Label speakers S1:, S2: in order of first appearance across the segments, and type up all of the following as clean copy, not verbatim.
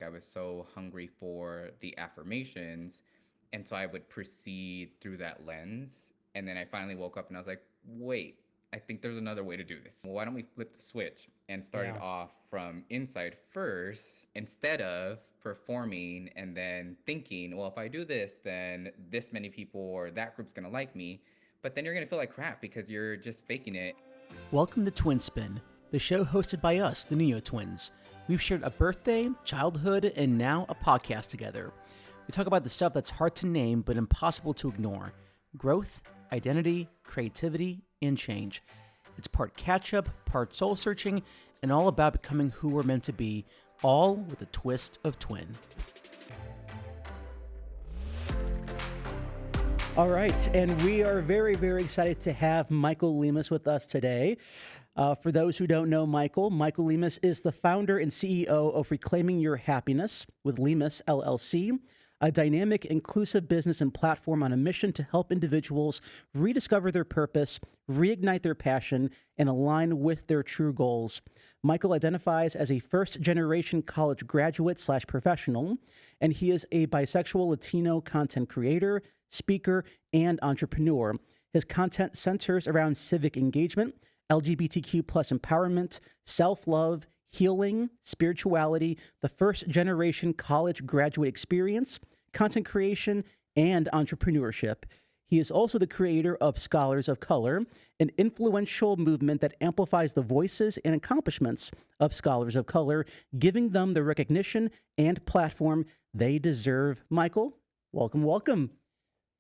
S1: I was so hungry for the affirmations. And so I would proceed through that lens. And then I finally woke up and I was like, wait, I think there's another way to do this. Well, why don't we flip the switch and start it
S2: Yeah.
S1: off from inside first instead of performing and then thinking, well, if I do this, then this many people or that group's going to like me. But then you're going to feel like crap because you're just faking it.
S2: Welcome to Twin Spin, the show hosted by us, the Neo Twins. We've shared a birthday, childhood, and now a podcast together. We talk about the stuff that's hard to name but impossible to ignore: growth, identity, creativity, and change. It's part catch up, part soul searching, and all about becoming who we're meant to be, all with a twist of twin. All right, and we are very, very excited to have Michael Lemus with us today. For those who don't know Michael Lemus is the founder and CEO of Reclaiming Your Happiness with Lemus LLC, a dynamic, inclusive business and platform on a mission to help individuals rediscover their purpose, reignite their passion, and align with their true goals. Michael identifies as a first-generation college graduate / professional, and he is a bisexual Latino content creator, speaker, and entrepreneur. His content centers around civic engagement, LGBTQ plus empowerment, self-love, healing, spirituality, the first-generation college graduate experience, content creation, and entrepreneurship. He is also the creator of Scholars of Color, an influential movement that amplifies the voices and accomplishments of scholars of color, giving them the recognition and platform they deserve. Michael, welcome, welcome.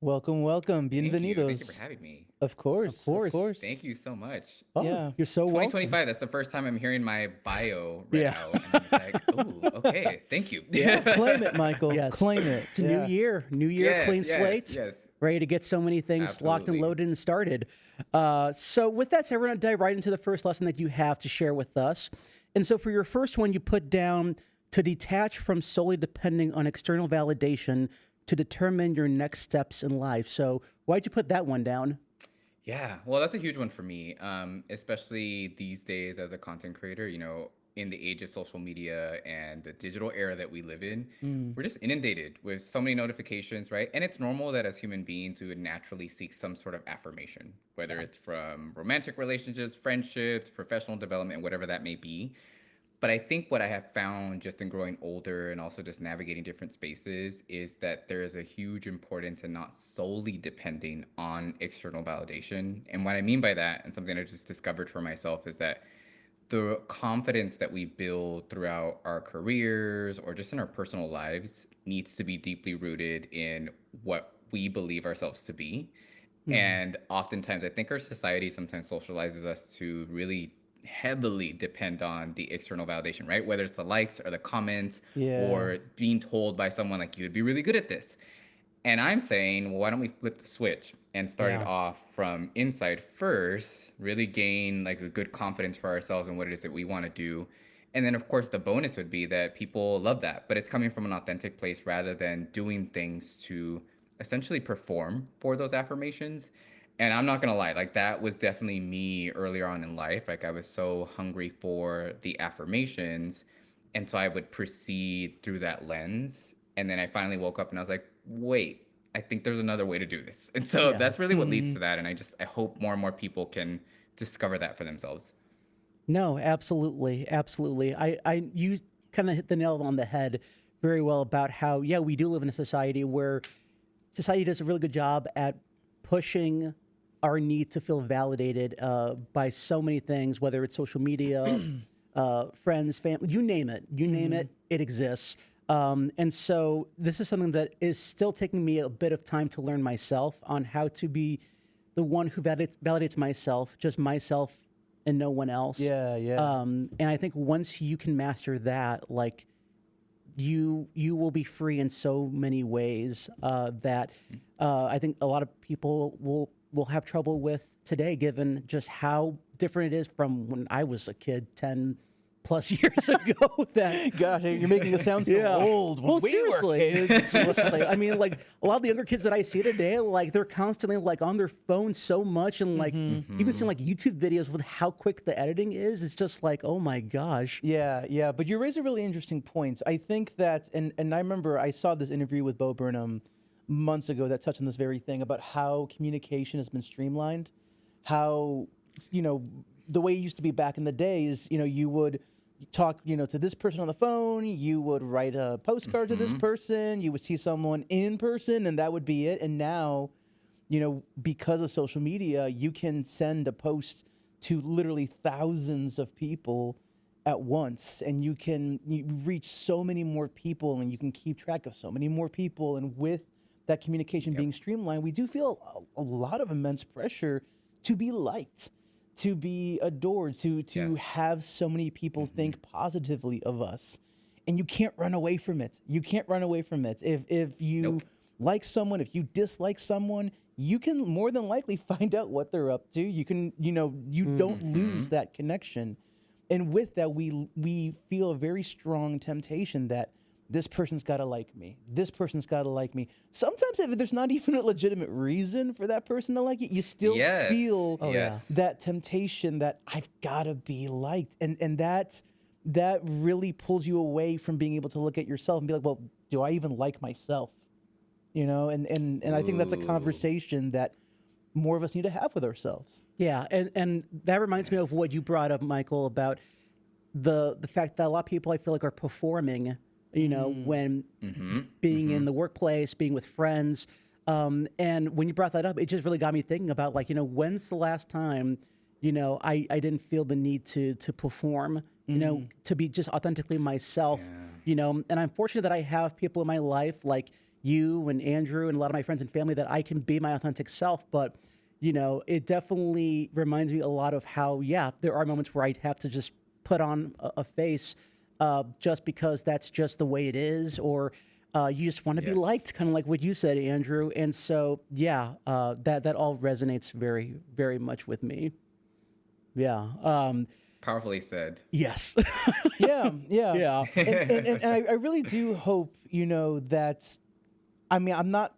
S3: Welcome, welcome.
S1: Thank you.
S3: Bienvenidos.
S1: Thank you for having me.
S3: Of course,
S2: Of course.
S3: of course.
S1: Thank you so much.
S2: Oh,
S3: Yeah.
S2: you're so welcome.
S1: 2025, that's the first time I'm hearing my bio read
S2: Yeah.
S1: out. And I'm just like, oh, okay, thank you.
S3: Claim it, Michael.
S2: Yes.
S3: Claim it.
S2: It's a new year,
S1: Yes,
S2: clean
S1: yes,
S2: slate.
S1: yes.
S2: Ready to get so many things locked and
S1: Absolutely.
S2: loaded and started. So with that said, we're going to dive right into the first lesson that you have to share with us. And so for your first one, you put down to detach from solely depending on external validation to determine your next steps in life. So why'd you put that one down?
S1: Yeah, well, that's a huge one for me, especially these days as a content creator. In the age of social media and the digital era that we live in, we're just inundated with so many notifications, right? And it's normal that as human beings, we would naturally seek some sort of affirmation, whether it's from romantic relationships, friendships, professional development, whatever that may be. But I think what I have found just in growing older and also just navigating different spaces is that there is a huge importance in not solely depending on external validation. And what I mean by that, and something I just discovered for myself, is that the confidence that we build throughout our careers or just in our personal lives needs to be deeply rooted in what we believe ourselves to be. And oftentimes, I think our society sometimes socializes us to really heavily depend on the external validation, right? Whether it's the likes or the comments
S3: Yeah.
S1: or being told by someone like, you would be really good at this. And I'm saying, well, why don't we flip the switch and start it
S2: Yeah.
S1: off from inside first, really gain like a good confidence for ourselves and what it is that we want to do. And then, of course, the bonus would be that people love that, but it's coming from an authentic place rather than doing things to essentially perform for those affirmations. And I'm not gonna lie, like that was definitely me earlier on in life. Like I was so hungry for the affirmations. And so I would proceed through that lens. And then I finally woke up and I was like, wait, I think there's another way to do this. And so
S2: Yeah.
S1: that's really what leads to that. And I hope more and more people can discover that for themselves.
S2: No, absolutely, absolutely. You kind of hit the nail on the head very well about how, yeah, we do live in a society where society does a really good job at pushing our need to feel validated by so many things, whether it's social media, friends, family, you name it, it exists. And so this is something that is still taking me a bit of time to learn myself on how to be the one who validates myself, just myself and no one else.
S3: Yeah, yeah.
S2: And I think once you can master that, like you will be free in so many ways that I think a lot of people will have trouble with today, given just how different it is from when I was a kid 10 plus years ago that
S3: Gosh, you're making us sound so
S2: yeah.
S3: old. When
S2: Well,
S3: we
S2: seriously,
S3: were kids.
S2: seriously. I mean, like a lot of the younger kids that I see today, like they're constantly like on their phone so much, and like even seeing like YouTube videos with how quick the editing is. It's just like, oh my gosh.
S3: Yeah, yeah. But you raise a really interesting point. I think that, and I remember I saw this interview with Bo Burnham months ago that touched on this very thing about how communication has been streamlined, how, you know, the way it used to be back in the day is, you know, you would talk, you know, to this person on the phone, you would write a postcard to this person, you would see someone in person, and that would be it. And now, you know, because of social media, you can send a post to literally thousands of people at once, and you reach so many more people, and you can keep track of so many more people. And with that communication being streamlined, we do feel a lot of immense pressure to be liked, to be adored, to have so many people think positively of us. And you can't run away from it. You can't run away from it. If you like someone, if you dislike someone, you can more than likely find out what they're up to. You can, you know, you don't lose that connection. And with that, we feel a very strong temptation that this person's got to like me. This person's got to like me. Sometimes if there's not even a legitimate reason for that person to like you, you still feel that temptation that I've got to be liked. And that really pulls you away from being able to look at yourself and be like, well, do I even like myself? You know, and I think that's a conversation that more of us need to have with ourselves.
S2: Yeah, and that reminds me of what you brought up, Michael, about the fact that a lot of people I feel like are performing, you know, when being in the workplace, being with friends. And when you brought that up, it just really got me thinking about, like, you know, when's the last time, you know, I didn't feel the need to perform, you know, to be just authentically myself, you know. And I'm fortunate that I have people in my life like you and Andrew and a lot of my friends and family that I can be my authentic self. But, you know, it definitely reminds me a lot of how, yeah, there are moments where I have to just put on a face just because that's just the way it is, or you just want to be liked, kind of like what you said, Andrew. And so, yeah, that all resonates very, very much with me. Yeah.
S1: Powerfully said.
S2: Yes.
S3: Yeah. And I really do hope, you know, that, I mean, I'm not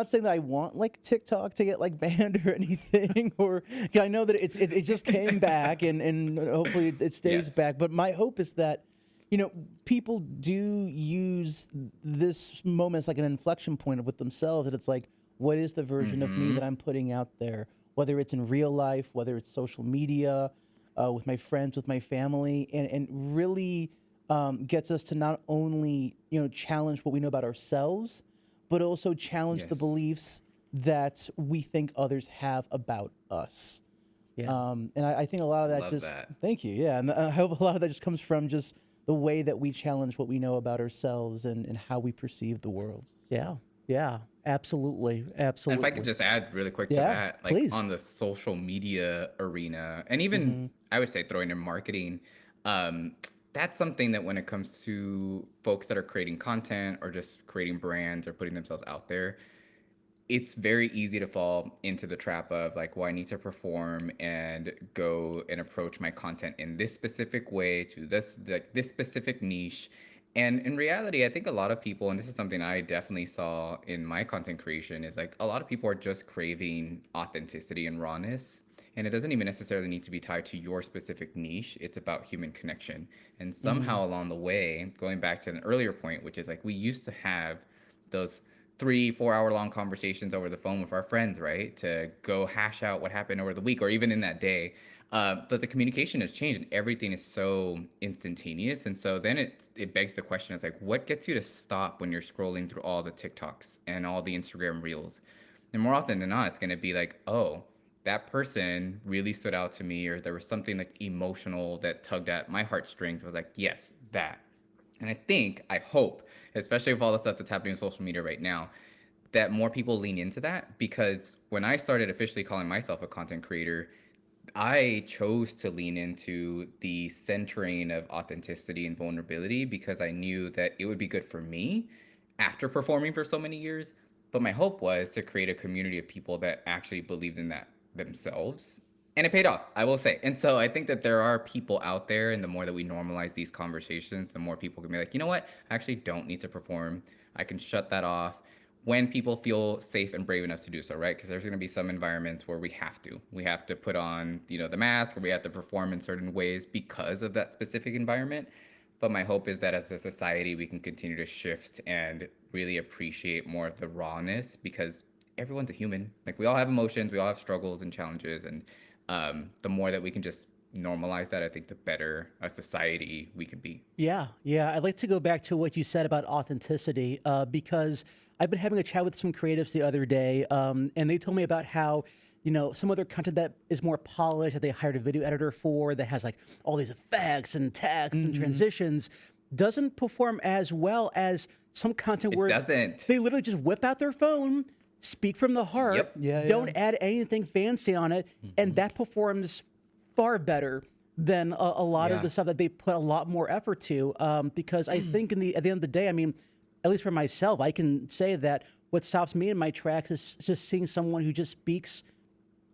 S3: saying that I want like TikTok to get like banned or anything, or I know that it just came back and hopefully it stays back. But my hope is that, you know, people do use this moment as like an inflection point with themselves. And it's like, what is the version of me that I'm putting out there? Whether it's in real life, whether it's social media, with my friends, with my family, and really gets us to not only, you know, challenge what we know about ourselves, but also challenge the beliefs that we think others have about us. Yeah. And I think a lot of that thank you. Yeah. And I hope a lot of that just comes from just the way that we challenge what we know about ourselves and how we perceive the world.
S2: Yeah. Yeah. Absolutely. Absolutely.
S1: And if I could just add really quick to that, like on the social media arena, and even I would say throwing in marketing, that's something that when it comes to folks that are creating content or just creating brands or putting themselves out there, it's very easy to fall into the trap of like, well, I need to perform and go and approach my content in this specific way to this specific niche. And in reality, I think a lot of people, and this is something I definitely saw in my content creation, is like a lot of people are just craving authenticity and rawness. And it doesn't even necessarily need to be tied to your specific niche. It's about human connection. And somehow along the way, going back to an earlier point, which is like we used to have those 3-4 hour long conversations over the phone with our friends, right? To go hash out what happened over the week or even in that day. But the communication has changed and everything is so instantaneous. And so then it begs the question, it's like, what gets you to stop when you're scrolling through all the TikToks and all the Instagram reels? And more often than not, it's going to be like, oh, that person really stood out to me, or there was something like emotional that tugged at my heartstrings. I was like, yes, that. And I hope, especially with all the stuff that's happening on social media right now, that more people lean into that. Because when I started officially calling myself a content creator, I chose to lean into the centering of authenticity and vulnerability because I knew that it would be good for me after performing for so many years. But my hope was to create a community of people that actually believed in that themselves And it paid off, I will say. And so I think that there are people out there, and the more that we normalize these conversations, the more people can be like, you know what? I actually don't need to perform. I can shut that off when people feel safe and brave enough to do so, right? Because there's going to be some environments where we have to. We have to put on, the mask, or we have to perform in certain ways because of that specific environment. But my hope is that as a society, we can continue to shift and really appreciate more of the rawness, because everyone's a human. Like, we all have emotions, we all have struggles and challenges, and the more that we can just normalize that, I think the better a society we can be.
S2: Yeah, yeah. I'd like to go back to what you said about authenticity, because I've been having a chat with some creatives the other day, and they told me about how, some other content that is more polished, that they hired a video editor for, that has like all these effects and text and transitions, doesn't perform as well as some content
S1: It
S2: where
S1: doesn't.
S2: they literally just whip out their phone, speak from the heart,
S1: Yep.
S3: Yeah,
S2: don't
S3: yeah.
S2: add anything fancy on it, and that performs far better than a lot of
S1: Yeah.
S2: the stuff that they put a lot more effort to. Because I think at the end of the day, I mean, at least for myself, I can say that what stops me in my tracks is just seeing someone who just speaks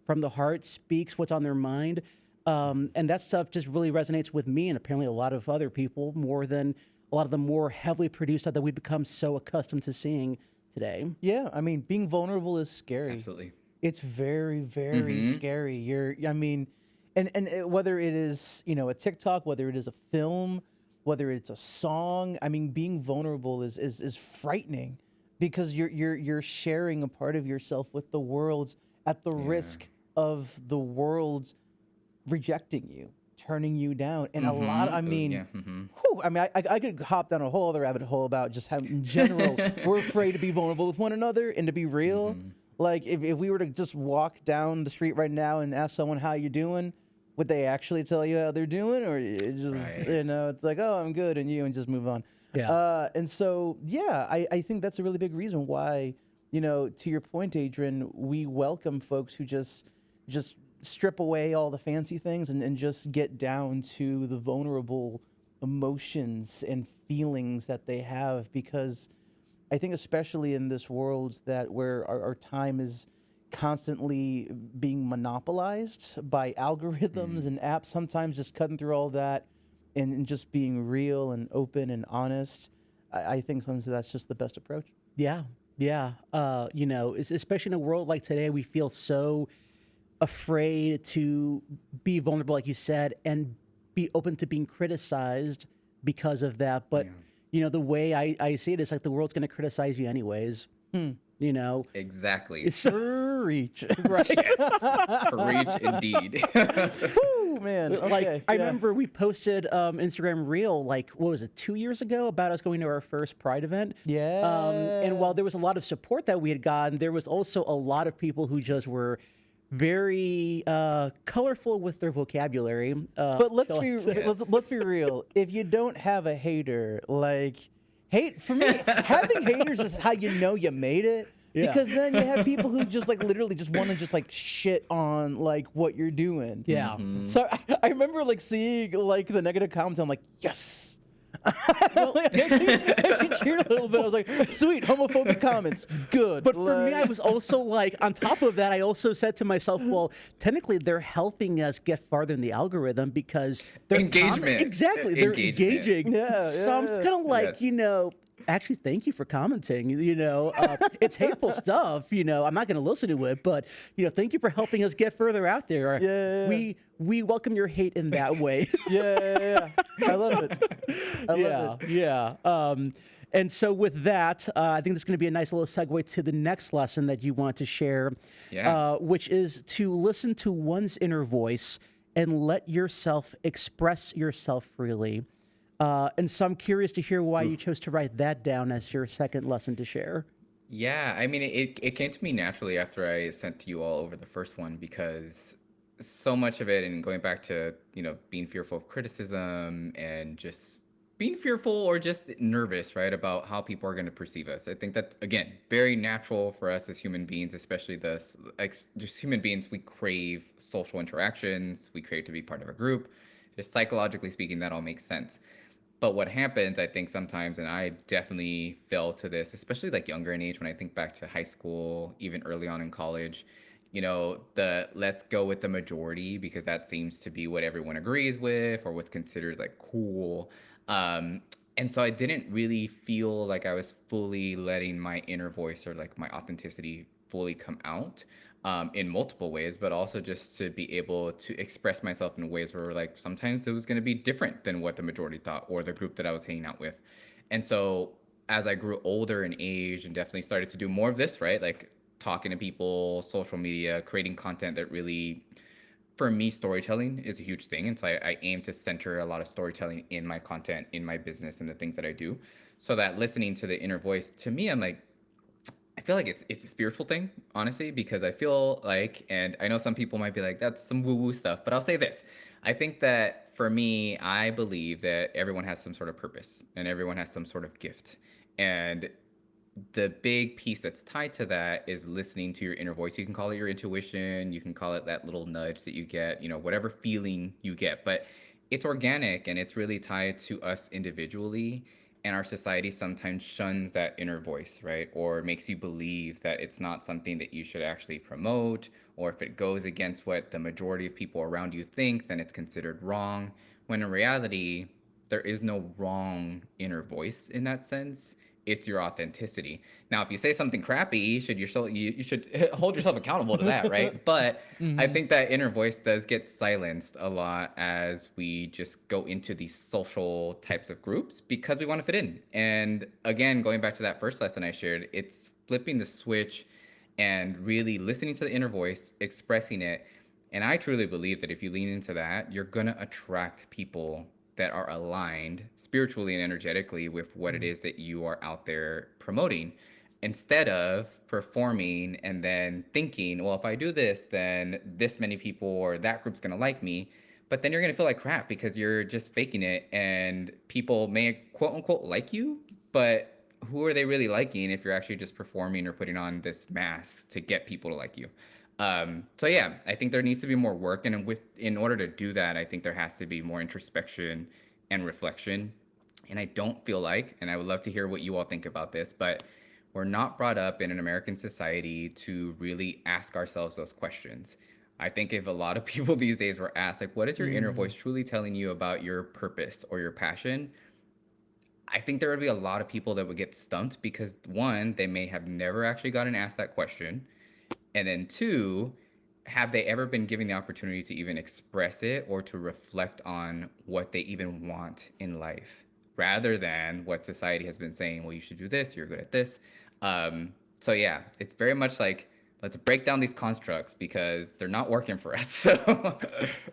S2: from the heart, speaks what's on their mind. And that stuff just really resonates with me and apparently a lot of other people more than a lot of the more heavily produced stuff that we've become so accustomed to seeing today.
S3: Yeah, I mean, being vulnerable is scary.
S1: Absolutely.
S3: It's very, very scary. I mean, and whether it is, a TikTok, whether it is a film, whether it's a song, I mean, being vulnerable is frightening, because you're sharing a part of yourself with the world at the risk of the world rejecting you, turning you down. And a lot, I mean,
S1: Yeah.
S3: whew, I mean, I could hop down a whole other rabbit hole about just how, in general, we're afraid to be vulnerable with one another and to be real. Like, if we were to just walk down the street right now and ask someone how you doing, would they actually tell you how they're doing, or it just,
S1: Right.
S3: it's like, oh, I'm good, and you, and just move on.
S2: Yeah.
S3: And so, yeah, I think that's a really big reason why, to your point, Adrian, we welcome folks who just strip away all the fancy things and just get down to the vulnerable emotions and feelings that they have, because I think especially in this world where our time is constantly being monopolized by algorithms and apps, sometimes just cutting through all that and just being real and open and honest, I think sometimes that's just the best approach.
S2: Yeah. Yeah. Especially in a world like today, we feel so afraid to be vulnerable, like you said, and be open to being criticized because of that. But, the way I see it is like the world's going to criticize you anyways.
S1: Exactly.
S2: So,
S3: Reach.
S2: right.
S1: Preach indeed.
S3: Woo, man. Okay.
S2: Like, I remember we posted Instagram reel, like, what was it, 2 years ago, about us going to our first Pride event.
S3: Yeah.
S2: And while there was a lot of support that we had gotten, there was also a lot of people who just were very colorful with their vocabulary.
S3: But let's
S2: shall I
S3: be
S2: say.
S3: let's be real. If you don't have a hater, like, for me, having haters is how you know you made it.
S2: Yeah.
S3: Because then you have people who just like literally just want to just like shit on like what you're doing.
S2: Yeah.
S3: So I remember like seeing like the negative comments. I'm like, yes. Like, I cheered a little bit. I was like, sweet, homophobic comments, good.
S2: But for me, I was also like, on top of that, I also said to myself, well, technically they're helping us get farther in the algorithm because they're
S1: Engagement.
S2: Exactly. They're
S1: Engagement.
S2: engaging.
S3: Yeah,
S2: So I'm just
S3: yeah.
S2: kind of like,
S1: Yes.
S2: actually, thank you for commenting. It's hateful stuff. I'm not going to listen to it, but thank you for helping us get further out there.
S3: Yeah.
S2: We welcome your hate in that way.
S3: yeah. I love it. I love it.
S2: Yeah. And so with that, I think this is going to be a nice little segue to the next lesson that you want to share, which is to listen to one's inner voice and let yourself express yourself freely. And so I'm curious to hear why you chose to write that down as your second lesson to share.
S1: Yeah, I mean, it came to me naturally after I sent to you all over the first one, because so much of it, and going back to, being fearful of criticism and just being fearful or just nervous, right, about how people are going to perceive us. I think that, again, very natural for us as human beings, especially just human beings. We crave social interactions. We crave to be part of a group. Just psychologically speaking, that all makes sense. But what happens, I think sometimes, and I definitely fell to this, especially like younger in age, when I think back to high school, even early on in college, the let's go with the majority because that seems to be what everyone agrees with or what's considered like cool. Um, and so I didn't really feel like I was fully letting my inner voice or like my authenticity fully come out in multiple ways, but also just to be able to express myself in ways where like sometimes it was going to be different than what the majority thought or the group that I was hanging out with. And so as I grew older in age and definitely started to do more of this, right? Like talking to people, social media, creating content that really, for me, storytelling is a huge thing. And so I aim to center a lot of storytelling in my content, in my business, and the things that I do. So that listening to the inner voice, to me, I'm like, I feel like it's a spiritual thing, honestly, because I feel like, and I know some people might be like, that's some woo-woo stuff, but I'll say this. I think that for me, I believe that everyone has some sort of purpose and everyone has some sort of gift. And the big piece that's tied to that is listening to your inner voice. You can call it your intuition, you can call it that little nudge that you get, whatever feeling you get, but it's organic and it's really tied to us individually. And our society sometimes shuns that inner voice, right? Or makes you believe that it's not something that you should actually promote, or if it goes against what the majority of people around you think, then it's considered wrong. When in reality, there is no wrong inner voice in that sense. It's your authenticity. Now, if you say something crappy, you should hold yourself accountable to that, right? But I
S3: Mm-hmm.
S1: think that inner voice does get silenced a lot as we just go into these social types of groups because we want to fit in. And again, going back to that first lesson I shared, it's flipping the switch and really listening to the inner voice, expressing it. And I truly believe that if you lean into that, you're going to attract people that are aligned spiritually and energetically with what it is that you are out there promoting instead of performing and then thinking, well, if I do this, then this many people or that group's going to like me. But then you're going to feel like crap because you're just faking it and people may quote unquote like you, but who are they really liking if you're actually just performing or putting on this mask to get people to like you? So yeah, I think there needs to be more work, and in order to do that, I think there has to be more introspection and reflection. And I don't feel like, and I would love to hear what you all think about this, but we're not brought up in an American society to really ask ourselves those questions. I think if a lot of people these days were asked, like, what is your inner
S3: Mm-hmm.
S1: voice truly telling you about your purpose or your passion? I think there would be a lot of people that would get stumped because one, they may have never actually gotten asked that question. And then two, have they ever been given the opportunity to even express it or to reflect on what they even want in life rather than what society has been saying, well, you should do this, you're good at this. So yeah, it's very much like, let's break down these constructs because they're not working for us. So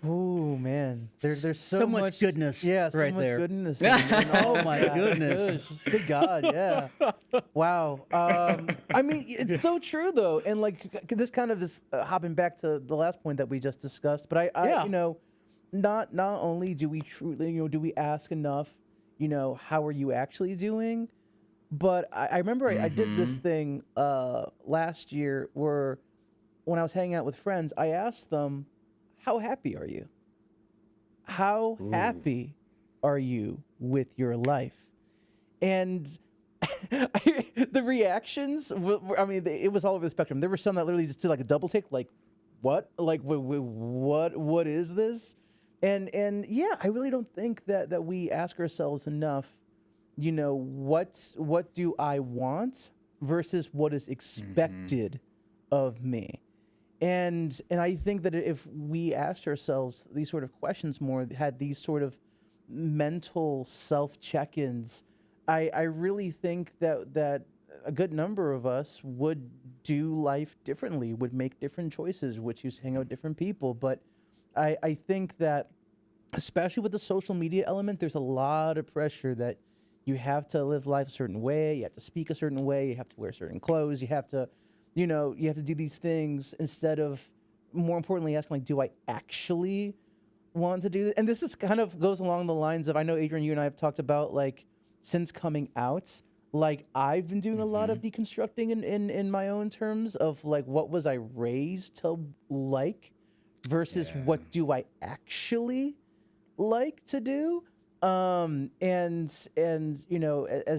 S3: Oh man, there's
S2: So
S3: so
S2: much
S3: much,
S2: goodness
S3: yeah, so
S2: right
S3: much
S2: there.
S3: goodness in
S2: Oh
S3: all of
S2: my
S3: that.
S2: goodness.
S3: Good God, yeah. Wow. I mean, it's so true though, and like this kind of just hopping back to the last point that we just discussed. But
S2: Yeah.
S3: not only do we truly, do we ask enough, how are you actually doing? But I remember I did this
S1: mm-hmm.
S3: thing last year where when I was hanging out with friends, I asked them, "How happy are you? How
S1: Ooh.
S3: happy are you with your life?" And the reactions, I mean, it was all over the spectrum. There were some that literally just did like a double take, like, "What? Like, what is this?" And yeah, I really don't think that we ask ourselves enough. What do I want versus what is
S1: Mm-hmm.
S3: expected of me? And I think that if we asked ourselves these sort of questions more, had these sort of mental self check-ins, I really think that a good number of us would do life differently, would make different choices, would choose to hang out with different people. But I think that especially with the social media element, there's a lot of pressure that you have to live life a certain way, you have to speak a certain way, you have to wear certain clothes, you have to do these things instead of, more importantly, asking like, do I actually want to do this? And this is kind of goes along the lines of, I know Adrian, you and I have talked about like since coming out, like I've been doing a lot
S1: Mm-hmm.
S3: of deconstructing in my own terms of like what was I raised to like versus
S1: Yeah.
S3: what do I actually like to do. And as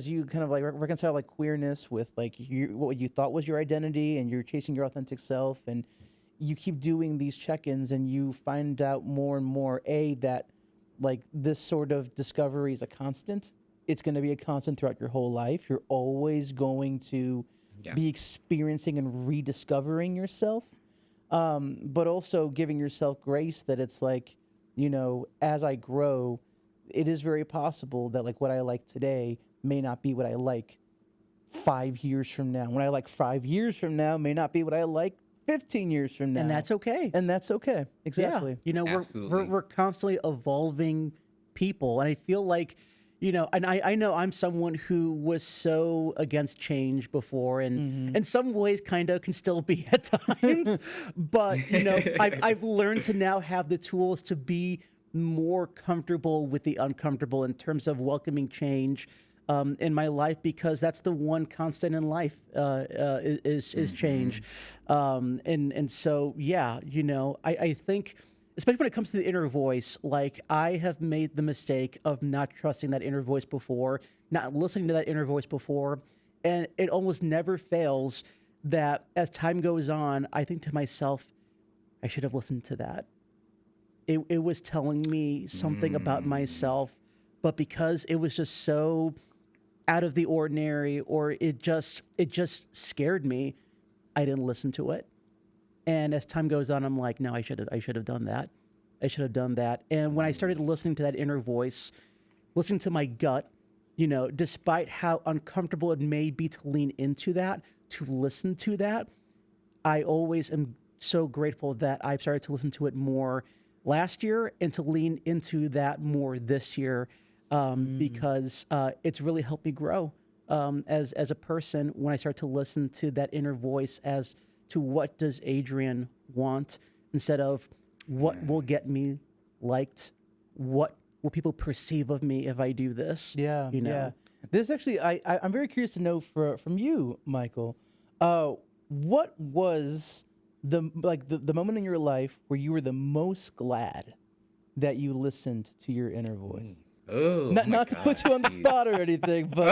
S3: you kind of like reconcile like queerness with like what you thought was your identity and you're chasing your authentic self, and you keep doing these check-ins and you find out more and more that like this sort of discovery is a constant. It's going to be a constant throughout your whole life. You're always going to
S1: Yeah.
S3: be experiencing and rediscovering yourself, but also giving yourself grace that it's like, as I grow, it is very possible that like what I like today may not be what I like 5 years from now. What I like 5 years from now may not be what I like 15 years from now.
S2: And that's okay.
S3: And that's okay. Exactly.
S2: Yeah. We're
S1: Absolutely.
S2: constantly evolving people. And I feel like, and I know I'm someone who was so against change before, and in some ways kind of can still be at times. But, I've learned to now have the tools to be more comfortable with the uncomfortable in terms of welcoming change in my life, because that's the one constant in life is change. And so, yeah, I think, especially when it comes to the inner voice, like I have made the mistake of not trusting that inner voice before, not listening to that inner voice before. And it almost never fails that as time goes on, I think to myself, I should have listened to that. It was telling me something about myself, but because it was just so out of the ordinary, or it just scared me, I didn't listen to it. And as time goes on, I'm like, no, I should have done that. I should have done that. And when I started listening to that inner voice, listening to my gut, despite how uncomfortable it may be to lean into that, to listen to that, I always am so grateful that I've started to listen to it more last year and to lean into that more this year, because it's really helped me grow as a person when I start to listen to that inner voice as to what does Adrian want, instead of what will get me liked, what will people perceive of me if I do this.
S3: Yeah. Yeah. This actually, I'm very curious to know from you, Michael, what was the moment in your life where you were the most glad that you listened to your inner voice?
S1: Oh,
S3: Not to put you on the spot or anything, but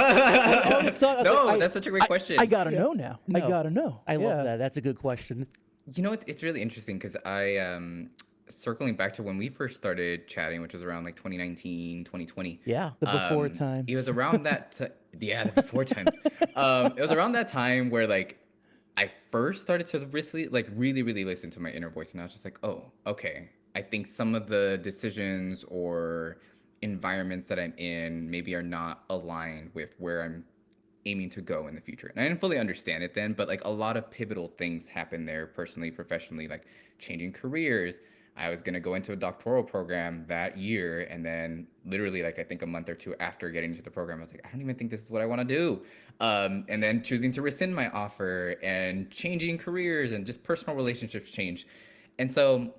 S1: no, that's such a great question.
S3: I gotta know now. I gotta know.
S2: I love that. That's a good question.
S1: You know what? It's really interesting because circling back to when we first started chatting, which was around like 2019, 2020.
S2: Yeah.
S3: The before times.
S1: It was around that, the before times. It was around that time where like I first started to really, really listen to my inner voice, and I was just like, oh, okay. I think some of the decisions or environments that I'm in maybe are not aligned with where I'm aiming to go in the future. And I didn't fully understand it then, but like a lot of pivotal things happened there personally, professionally, like changing careers. I was going to go into a doctoral program that year. And then literally like, I think a month or two after getting into the program, I was like, I don't even think this is what I want to do. And then choosing to rescind my offer and changing careers and just personal relationships change. And so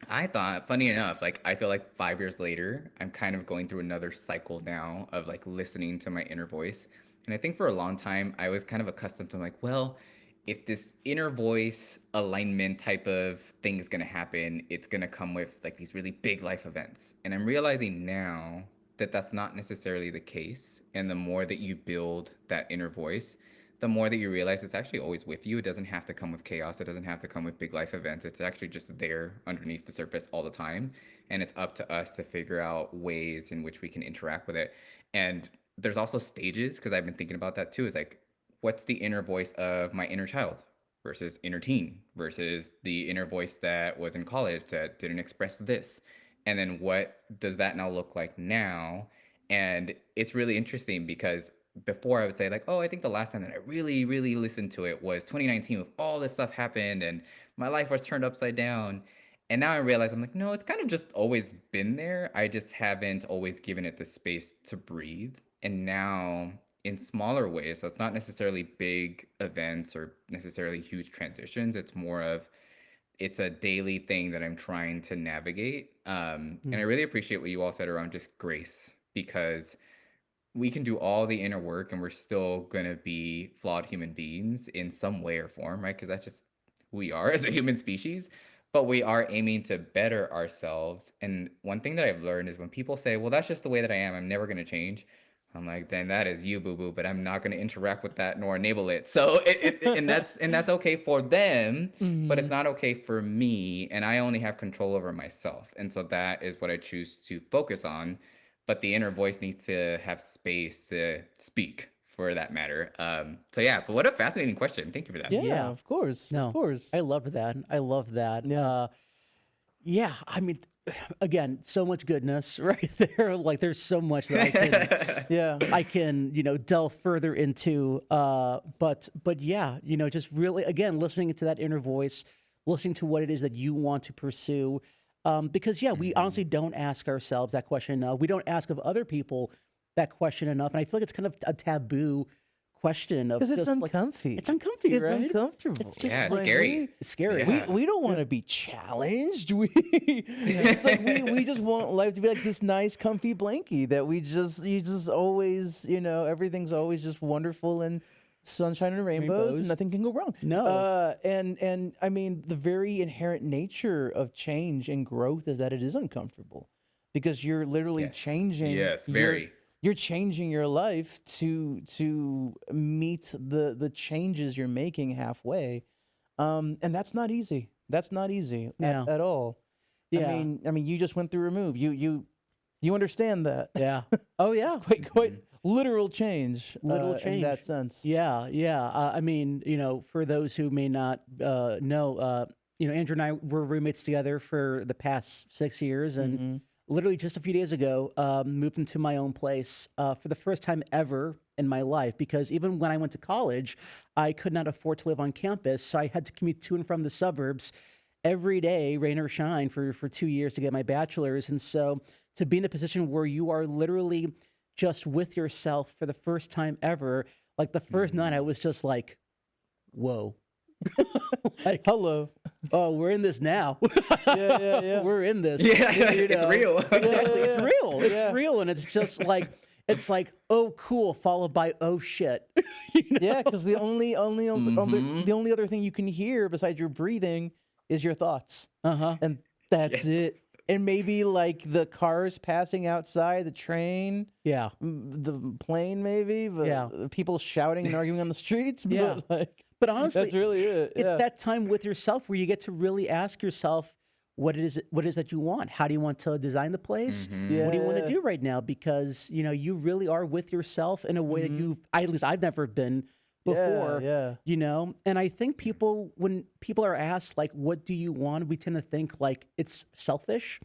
S1: I thought, funny enough, like I feel like 5 years later, I'm kind of going through another cycle now of like listening to my inner voice. And I think for a long time, I was kind of accustomed to like, well, if this inner voice alignment type of thing is going to happen, it's going to come with like these really big life events. And I'm realizing now that that's not necessarily the case. And the more that you build that inner voice, the more that you realize it's actually always with you. It doesn't have to come with chaos. It doesn't have to come with big life events. It's actually just there underneath the surface all the time. And it's up to us to figure out ways in which we can interact with it. And there's also stages, because I've been thinking about that too, is like, what's the inner voice of my inner child versus inner teen versus the inner voice that was in college that didn't express this? And then what does that now look like now? And it's really interesting because before I would say like, oh, I think the last time that I really, really listened to it was 2019 with all this stuff happened and my life was turned upside down. And now I realize I'm like, no, it's kind of just always been there. I just haven't always given it the space to breathe. And now in smaller ways, so it's not necessarily big events or necessarily huge transitions. It's more of, it's a daily thing that I'm trying to navigate. And I really appreciate what you all said around just grace, because we can do all the inner work and we're still going to be flawed human beings in some way or form, right? Because that's just who we are as a human species. But we are aiming to better ourselves. And one thing that I've learned is when people say, well, that's just the way that I am, I'm never going to change. I'm like, then that is you, boo boo, but I'm not going to interact with that nor enable it. So and that's okay for them, but it's
S3: Hmm.
S1: not okay for me, and I only have control over myself. And so that is what I choose to focus on. But the inner voice needs to have space to speak for that matter. So yeah, but what a fascinating question. Thank you for that.
S3: Yeah,
S2: Yeah.
S3: of course, of
S2: No,
S3: course.
S2: I love that. I love that.
S3: Yeah.
S2: Yeah, I mean, again, so much goodness right there. Like, there's so much that
S3: Yeah.
S2: I can, delve further into. But yeah, just really, again, listening to that inner voice, listening to what it is that you want to pursue. Because yeah, we
S1: Mhm.
S2: honestly don't ask ourselves that question enough. We don't ask of other people that question enough, and I feel like it's kind of a taboo question of
S3: Because it's
S2: just like
S3: uncomfy.
S2: it's uncomfy,
S3: It's
S2: right?
S3: uncomfortable.
S2: It's
S1: Yeah,
S2: just
S1: it's
S2: like
S3: Like
S1: scary.
S2: it's scary.
S1: Yeah.
S3: we don't want
S2: Yeah.
S3: to be challenged. We it's like we just want life to be like this nice comfy blankie that you just always, everything's always just wonderful and sunshine and rainbows and
S2: Rainbows.
S3: nothing can go wrong.
S2: No.
S3: And I mean the very inherent nature of change and growth is that it is uncomfortable because you're literally
S1: Yes.
S3: changing
S1: Yes, very.
S3: you're changing your life to meet the changes you're making halfway, and that's not easy. That's not easy
S2: Yeah.
S3: at all.
S2: Yeah.
S3: I mean, you just went through a move. You understand that.
S2: Yeah. Oh yeah.
S3: Quite
S1: Mhm.
S3: literal change,
S2: Literal
S3: in that
S2: change.
S3: sense.
S2: Yeah. Yeah. I mean, for those who may not know, Andrew and I were roommates together for the past 6 years, and
S3: Hmm.
S2: literally just a few days ago, moved into my own place for the first time ever in my life. Because even when I went to college, I could not afford to live on campus, so I had to commute to and from the suburbs every day, rain or shine, for 2 years to get my bachelor's. And so to be in a position where you are literally just with yourself for the first time ever, like the first night, I
S1: Mhm.
S2: was just like, whoa. Like,
S3: Hello.
S2: oh, we're in this now.
S3: Yeah, yeah.
S2: We're in this.
S1: Yeah,
S2: You
S1: it's
S2: know,
S1: real.
S2: exactly. It's
S3: Yeah,
S2: real. It's
S3: yeah.
S2: real. And it's just like, oh, cool, followed by, oh, shit. you know?
S3: Yeah, because
S1: Mhm.
S3: the only other thing you can hear besides your breathing is your thoughts.
S2: Uh huh.
S3: And that's
S1: Yes.
S3: it. And maybe like the cars passing outside, the train,
S2: Yeah.
S3: the plane, maybe, but
S2: Yeah.
S3: people shouting and arguing on the streets.
S2: Yeah.
S3: But like,
S2: But honestly,
S3: that's really it.
S2: it's
S3: Yeah.
S2: that time with yourself where you get to really ask yourself what it is that you want. How do you want to design the place? What do you want to
S3: Yeah.
S2: do right now? Because you really are with yourself in a way that
S3: Mhm.
S2: at least I've never been
S3: Yeah.
S2: before.
S3: Yeah.
S2: And I think when people are asked like, what do you want, we tend to think like it's selfish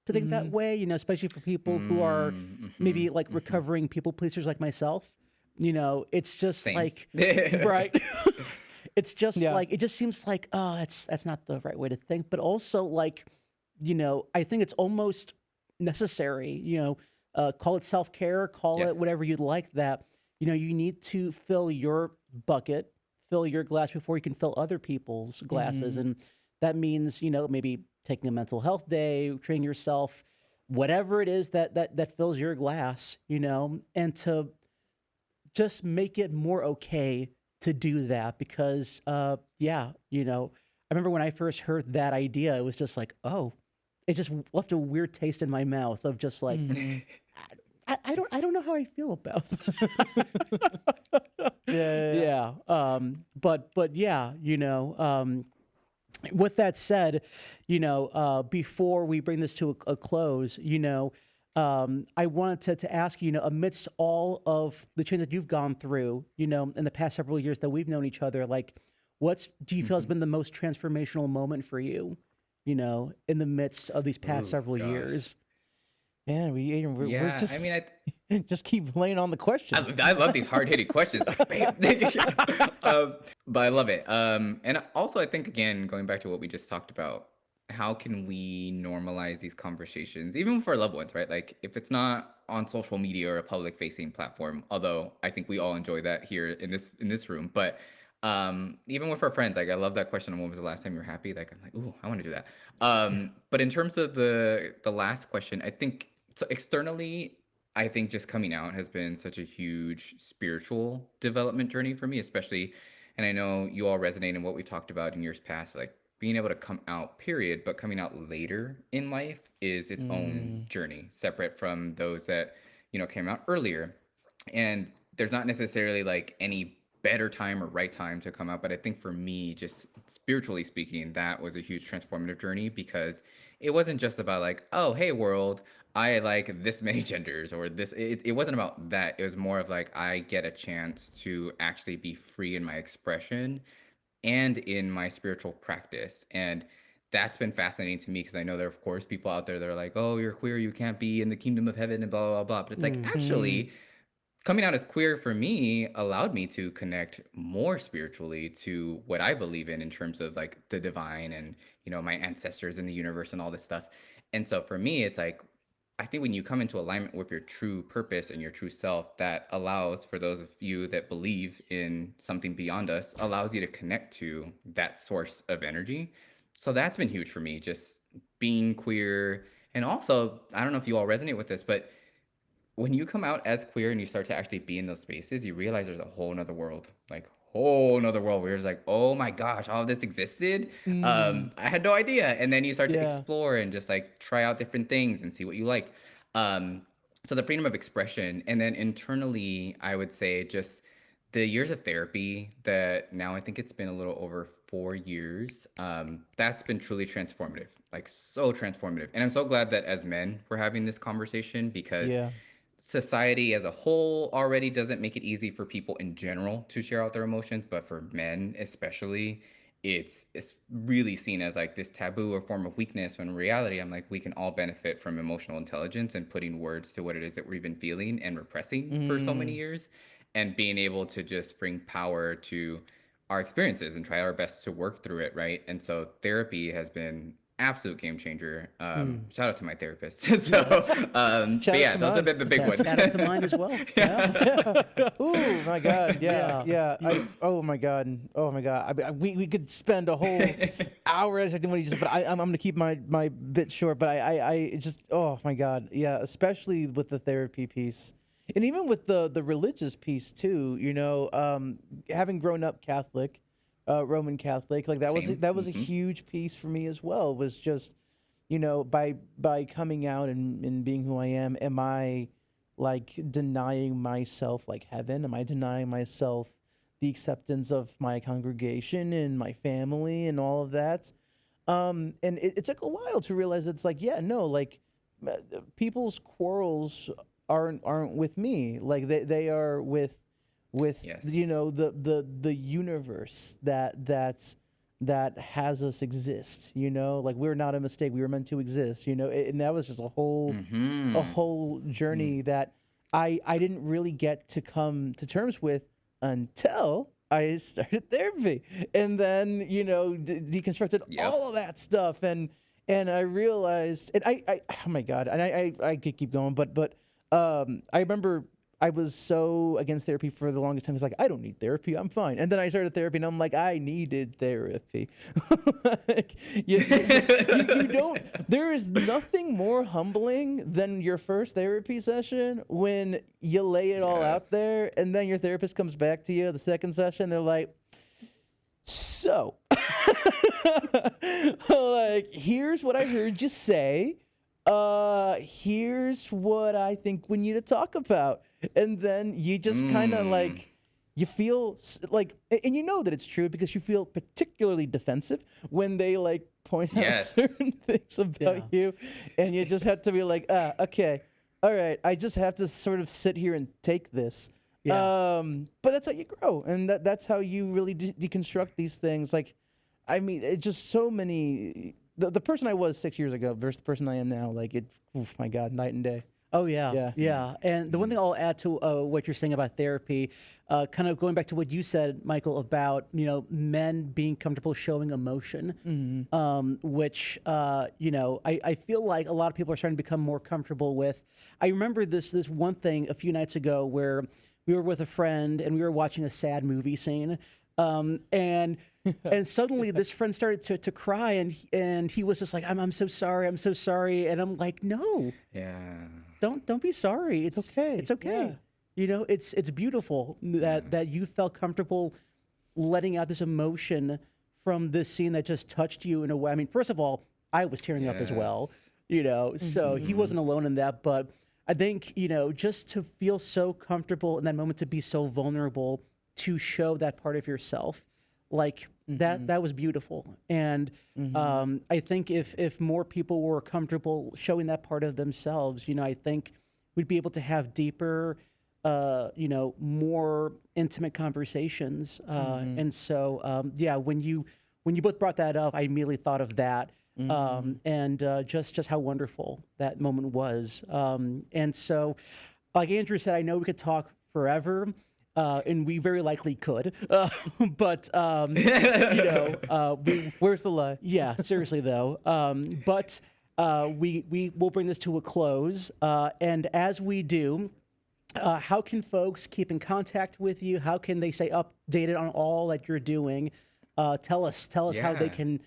S2: to think that
S3: Mhm.
S2: way, especially for people who are maybe
S1: Mhm.
S2: like
S1: Mhm.
S2: recovering people pleasers like myself. It's just
S1: Same.
S2: like, right. It's just
S3: Yeah.
S2: like, it just seems like, oh, that's not the right way to think. But also like, I think it's almost necessary, call it self-care, call it
S1: Yes.
S2: whatever you'd like, that, you need to fill your bucket, fill your glass before you can fill other people's glasses.
S3: Mhm.
S2: And that means, maybe taking a mental health day, training yourself, whatever it is that fills your glass, and to just make it more okay to do that. Because yeah, I remember when I first heard that idea, it was just like, oh, it just left a weird taste in my mouth of just like,
S3: Mhm.
S2: I don't know how I feel about that.
S3: Yeah. Yeah. Yeah.
S2: Yeah. But yeah, with that said, before we bring this to a close, I wanted to ask you, amidst all of the change that you've gone through, in the past several years that we've known each other, like, do you feel has
S1: Mhm.
S2: been the most transformational moment for you, in the midst of these past
S1: Ooh,
S2: several
S1: gosh.
S2: years?
S3: Man, we're
S1: Yeah, I mean,
S3: just just keep laying on the questions.
S1: I love these hard hitting questions. Like, bam. But I love it. And also, I think again, going back to what we just talked about, how can we normalize these conversations, even for loved ones, right? Like, if it's not on social media or a public facing platform, although I think we all enjoy that here in this room, but even with our friends, like I love that question. When was the last time you were happy? Like I'm like, ooh, I want to do that. But in terms of the last question, I think so externally, I think just coming out has been such a huge spiritual development journey for me, especially, and I know you all resonate in what we talked about in years past, like being able to come out, period, but coming out later in life is its own
S3: Mm.
S1: journey, separate from those that, came out earlier. And there's not necessarily like any better time or right time to come out, but I think for me, just spiritually speaking, that was a huge transformative journey, because it wasn't just about like, oh, hey world, I like this many genders, or this. It wasn't about that. It was more of like, I get a chance to actually be free in my expression and in my spiritual practice. And that's been fascinating to me, because I know there are, of course, people out there that are like, oh, you're queer, you can't be in the kingdom of heaven and blah, blah, blah. But it's like,
S2: Mm-hmm.
S1: actually, coming out as queer for me allowed me to connect more spiritually to what I believe in terms of like the divine and, my ancestors in the universe and all this stuff. And so for me, it's like, I think when you come into alignment with your true purpose and your true self, that allows for those of you that believe in something beyond us, allows you to connect to that source of energy. So that's been huge for me, just being queer. And also, I don't know if you all resonate with this, but when you come out as queer and you start to actually be in those spaces, you realize there's a whole nother world, like whole nother world where it's like, oh my gosh, all of this existed.
S3: Mm,
S1: I had no idea. And then you start to
S3: yeah.
S1: explore and just like try out different things and see what you like. Um, so the freedom of expression, and then internally, I would say just the years of therapy that now I think it's been a little over 4 years. That's been truly transformative, like so transformative. And I'm so glad that as men we're having this conversation, because
S3: Yeah.
S1: society as a whole already doesn't make it easy for people in general to share out their emotions, but for men especially, it's really seen as like this taboo or form of weakness, when in reality I'm like, we can all benefit from emotional intelligence and putting words to what it is that we've been feeling and repressing for so many
S3: Mm,
S1: years, and being able to just bring power to our experiences and try our best to work through it, right? And so therapy has been absolute game changer.
S2: Mm.
S1: Shout out to my therapist. So,
S3: yes.
S1: but
S3: Shout out
S1: yeah,
S3: to
S1: those have
S3: mine.
S1: been the big ones.
S2: Shout out to mine as well. Yeah.
S1: Yeah.
S3: Oh my God. Yeah.
S2: Yeah.
S3: Yeah. Oh my God. Oh my God. We could spend a whole hour dissecting what he just. But I'm gonna keep my bit short. But I just. Oh my God. Yeah. Especially with the therapy piece, and even with the religious piece too. Having grown up Catholic, Roman Catholic, like
S1: Same.
S3: that was a huge piece for me as well. Was just by coming out and being who I am I like denying myself like heaven? Am I denying myself the acceptance of my congregation and my family and all of that? And it took a while to realize it's like, yeah, no, like people's quarrels aren't with me. Like they are with
S1: Yes.
S3: the universe that has us exist, like we're not a mistake, we were meant to exist, and that was just a
S1: Mm-hmm.
S3: whole journey that I didn't really get to come to terms with until I started therapy, and then deconstructed
S1: Yep.
S3: all of that stuff, and I realized, and I oh my God, and I could keep going, but I remember I was so against therapy for the longest time. It's like, I don't need therapy. I'm fine. And then I started therapy, and I'm like, I needed therapy. Like, you don't. There is nothing more humbling than your first therapy session when you lay it all out
S1: Yes.
S3: there, and then your therapist comes back to you the second session. They're like, so, like, here's what I heard you say. Here's what I think we need to talk about. And then you just kind of
S1: Mm.
S3: like, you feel like, and you know that it's true because you feel particularly defensive when they like point out
S1: Yes.
S3: certain things
S2: Yeah.
S3: about you. And you just have to be like, okay, all right, I just have to sort of sit here and take this.
S2: Yeah.
S3: But that's how you grow, and that's how you really deconstruct these things. Like, I mean, it just so many. The person I was 6 years ago versus the person I am now, like it. Oof, my God, night and day.
S2: Oh yeah,
S3: Yeah.
S2: yeah. And the one thing I'll add to what you're saying about therapy, kind of going back to what you said, Michael, about men being comfortable showing emotion, which I feel like a lot of people are starting to become more comfortable with. I remember this one thing a few nights ago where we were with a friend and we were watching a sad movie scene, and suddenly this friend started to cry and he was just like, I'm so sorry, and I'm like, no.
S1: Yeah.
S2: Don't be sorry. It's
S3: Okay.
S2: it's okay.
S3: Yeah.
S2: It's beautiful that you felt comfortable letting out this emotion from this scene that just touched you in a way. I mean, first of all, I was tearing up as well,
S1: Yes.
S2: so he wasn't alone in that. But I think, just to feel so comfortable in that moment, to be so vulnerable, to show that part of yourself, like that was beautiful. And I think if more people were comfortable showing that part of themselves, I think we'd be able to have deeper, more intimate conversations. And so, when you both brought that up, I immediately thought of that. And just how wonderful that moment was. And so, like Andrew said, I know we could talk forever, and we very likely could. But
S3: Where's the lie?
S2: yeah, seriously though. But we will bring this to a close. And as we do, how can folks keep in contact with you? How can they stay updated on all that you're doing? Tell us how they can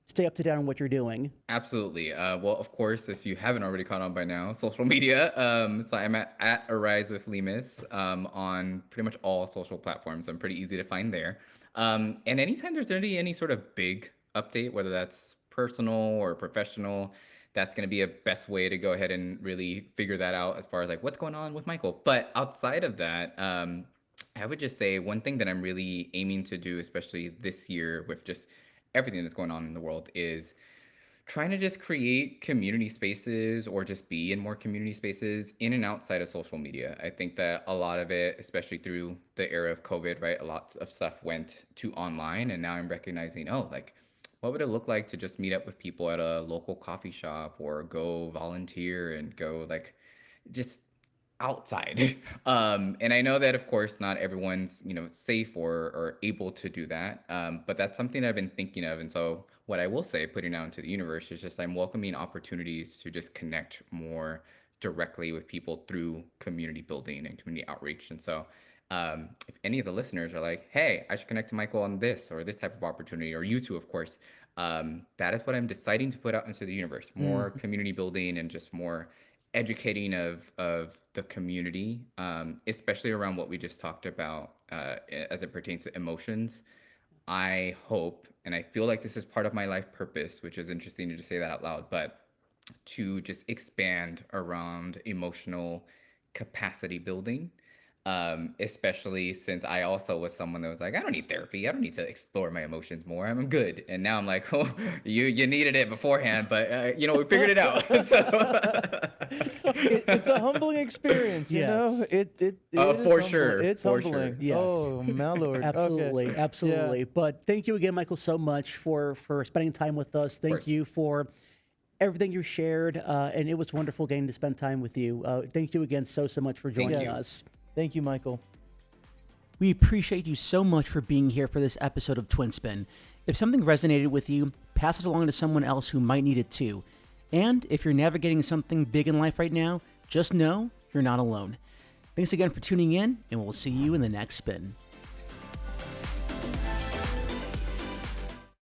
S2: stay up to date on what you're doing.
S1: Absolutely. Well, of course, if you haven't already caught on by now, social media. So I'm at Arise with Lemus on pretty much all social platforms. I'm pretty easy to find there. And anytime there's any sort of big update, whether that's personal or professional, that's going to be a best way to go ahead and really figure that out as far as like what's going on with Michael. But outside of that, I would just say one thing that I'm really aiming to do, especially this year with just everything that's going on in the world, is trying to just create community spaces or just be in more community spaces in and outside of social media. I think that a lot of it, especially through the era of COVID, right, a lot of stuff went to online, and now I'm recognizing, like, what would it look like to just meet up with people at a local coffee shop or go volunteer and go like just outside. And I know that, of course, not everyone's, safe or able to do that. But that's something I've been thinking of. And so what I will say, putting out into the universe, is just I'm welcoming opportunities to just connect more directly with people through community building and community outreach. And so if any of the listeners are like, hey, I should connect to Michael on this or this type of opportunity, or you too, of course, that is what I'm deciding to put out into the universe. More community building and just more educating of the community, especially around what we just talked about as it pertains to emotions. I hope, and I feel like this is part of my life purpose, which is interesting to just say that out loud, but to just expand around emotional capacity building, especially since I also was someone that was like, I don't need therapy. I don't need to explore my emotions more. I'm good. And now I'm like, oh, you needed it beforehand, but we figured it out. So
S3: It's a humbling experience, you know. It is
S1: for sure.
S3: It's
S1: for
S3: humbling.
S1: Sure.
S2: Yes.
S3: Oh my lord.
S2: Absolutely,
S3: Okay.
S2: absolutely.
S3: Yeah.
S2: But thank you again, Michael, so much for spending time with us. Thank you for everything you shared, and it was wonderful getting to spend time with you. Thank you again so much for joining us.
S3: Thank you, Michael.
S2: We appreciate you so much for being here for this episode of Twin Spin. If something resonated with you, pass it along to someone else who might need it too. And if you're navigating something big in life right now, just know you're not alone. Thanks again for tuning in, and we'll see you in the next spin.